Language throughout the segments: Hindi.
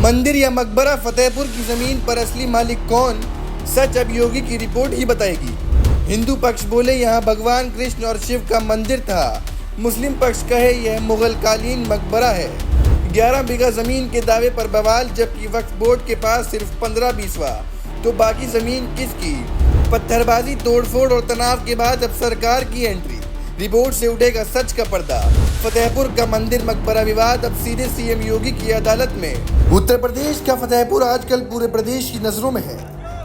मंदिर या मकबरा फतेहपुर की जमीन पर असली मालिक कौन? सच अब योगी की रिपोर्ट ही बताएगी। हिंदू पक्ष बोले यहाँ भगवान कृष्ण और शिव का मंदिर था। मुस्लिम पक्ष कहे यह मुगल कालीन मकबरा है। 11 बीघा जमीन के दावे पर बवाल, जबकि वक्फ बोर्ड के पास सिर्फ 15 बीसवा। तो बाकी जमीन किसकी? पत्थरबाजी, तोड़फोड़ और तनाव के बाद अब सरकार की एंट्री। रिपोर्ट से उठेगा सच का पर्दा। फतेहपुर का मंदिर मकबरा विवाद अब सीधे सीएम योगी की अदालत में। उत्तर प्रदेश का फतेहपुर आजकल पूरे प्रदेश की नजरों में है।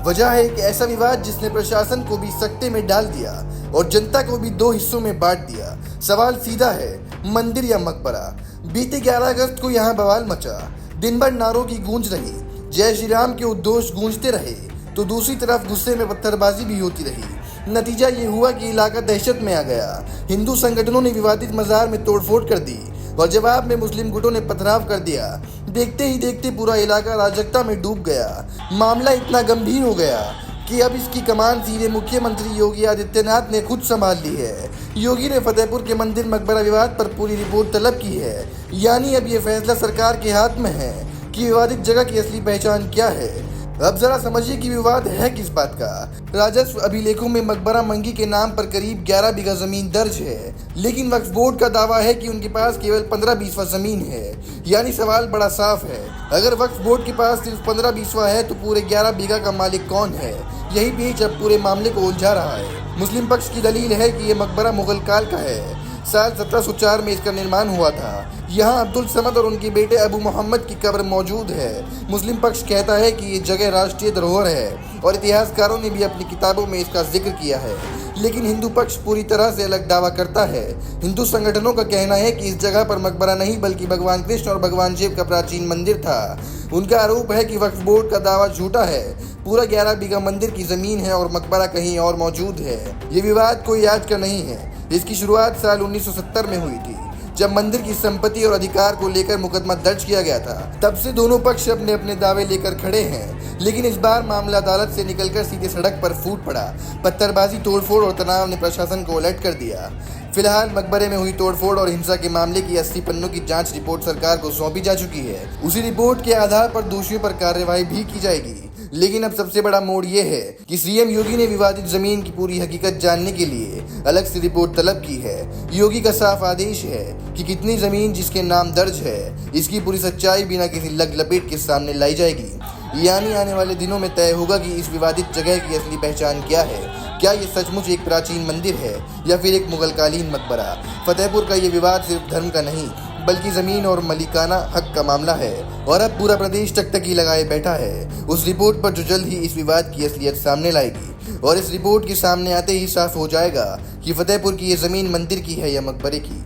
वजह है एक ऐसा विवाद जिसने प्रशासन को भी सकते में डाल दिया और जनता को भी दो हिस्सों में बांट दिया। सवाल सीधा है, मंदिर या मकबरा? बीते 11 अगस्त को यहाँ बवाल मचा। दिन भर नारों की गूंज रही, जय श्री राम के उद्घोष गूंजते रहे, तो दूसरी तरफ गुस्से में पत्थरबाजी भी होती रही। नतीजा ये हुआ कि इलाका दहशत में आ गया। हिंदू संगठनों ने विवादित मजार में तोड़फोड़ कर दी और जवाब में मुस्लिम गुटों ने पथराव कर दिया। देखते ही देखते पूरा इलाका अराजकता में डूब गया। मामला इतना गंभीर हो गया कि अब इसकी कमान सीधे मुख्यमंत्री योगी आदित्यनाथ ने खुद संभाल ली है। योगी ने फतेहपुर के मंदिर मकबरा विवाद पर पूरी रिपोर्ट तलब की है। यानी अब ये फैसला सरकार के हाथ में है कि विवादित जगह की असली पहचान क्या है। अब जरा समझिए कि विवाद है किस बात का। राजस्व अभिलेखों में मकबरा मंगी के नाम पर करीब 11 बीघा जमीन दर्ज है, लेकिन वक्फ बोर्ड का दावा है कि उनके पास केवल 15 बीसवा जमीन है। यानी सवाल बड़ा साफ है, अगर वक्फ बोर्ड के पास सिर्फ 15 बीसवा है तो पूरे 11 बीघा का मालिक कौन है? यही बीच अब पूरे मामले को उलझा रहा है। मुस्लिम पक्ष की दलील है कि यह मकबरा मुगल काल का है। साल 1704 में इसका निर्माण हुआ था। यहाँ अब्दुल समद और उनके बेटे अबू मोहम्मद की कब्र मौजूद है। मुस्लिम पक्ष कहता है कि ये जगह राष्ट्रीय धरोहर है और इतिहासकारों ने भी अपनी किताबों में इसका जिक्र किया है। लेकिन हिंदू पक्ष पूरी तरह से अलग दावा करता है। हिंदू संगठनों का कहना है कि इस जगह पर मकबरा नहीं बल्कि भगवान कृष्ण और भगवान शिव का प्राचीन मंदिर था। उनका आरोप है कि वक्फ बोर्ड का दावा झूठा है। पूरा 11 बीघा मंदिर की जमीन है और मकबरा कहीं और मौजूद है। ये विवाद कोई आज का नहीं है। इसकी शुरुआत साल 1970 में हुई थी, जब मंदिर की संपत्ति और अधिकार को लेकर मुकदमा दर्ज किया गया था। तब से दोनों पक्ष अपने अपने दावे लेकर खड़े हैं, लेकिन इस बार मामला अदालत से निकलकर सीधे सड़क पर फूट पड़ा। पत्थरबाजी, तोड़फोड़ और तनाव ने प्रशासन को अलर्ट कर दिया। फिलहाल मकबरे में हुई तोड़फोड़ और हिंसा के मामले की 80 पन्नों की जांच रिपोर्ट सरकार को सौंपी जा चुकी है। उसी रिपोर्ट के आधार पर दोषियों पर कार्रवाई भी की जाएगी। लेकिन अब सबसे बड़ा मोड़ ये है कि सीएम योगी ने विवादित जमीन की पूरी हकीकत जानने के लिए अलग से रिपोर्ट तलब की है। योगी का साफ आदेश है कि कितनी जमीन जिसके नाम दर्ज है, इसकी पूरी सच्चाई बिना किसी लग लपेट के सामने लाई जाएगी। यानी आने वाले दिनों में तय होगा कि इस विवादित जगह की असली पहचान क्या है। क्या ये सचमुच एक प्राचीन मंदिर है या फिर एक मुगलकालीन मकबरा? फतेहपुर का ये विवाद सिर्फ धर्म का नहीं बल्कि जमीन और मलिकाना हक का मामला है और अब पूरा प्रदेश टकटकी लगाए बैठा है उस रिपोर्ट पर, जो जल्द ही इस विवाद की असलियत सामने लाएगी। और इस रिपोर्ट के सामने आते ही साफ हो जाएगा कि फतेहपुर की ये जमीन मंदिर की है या मकबरे की।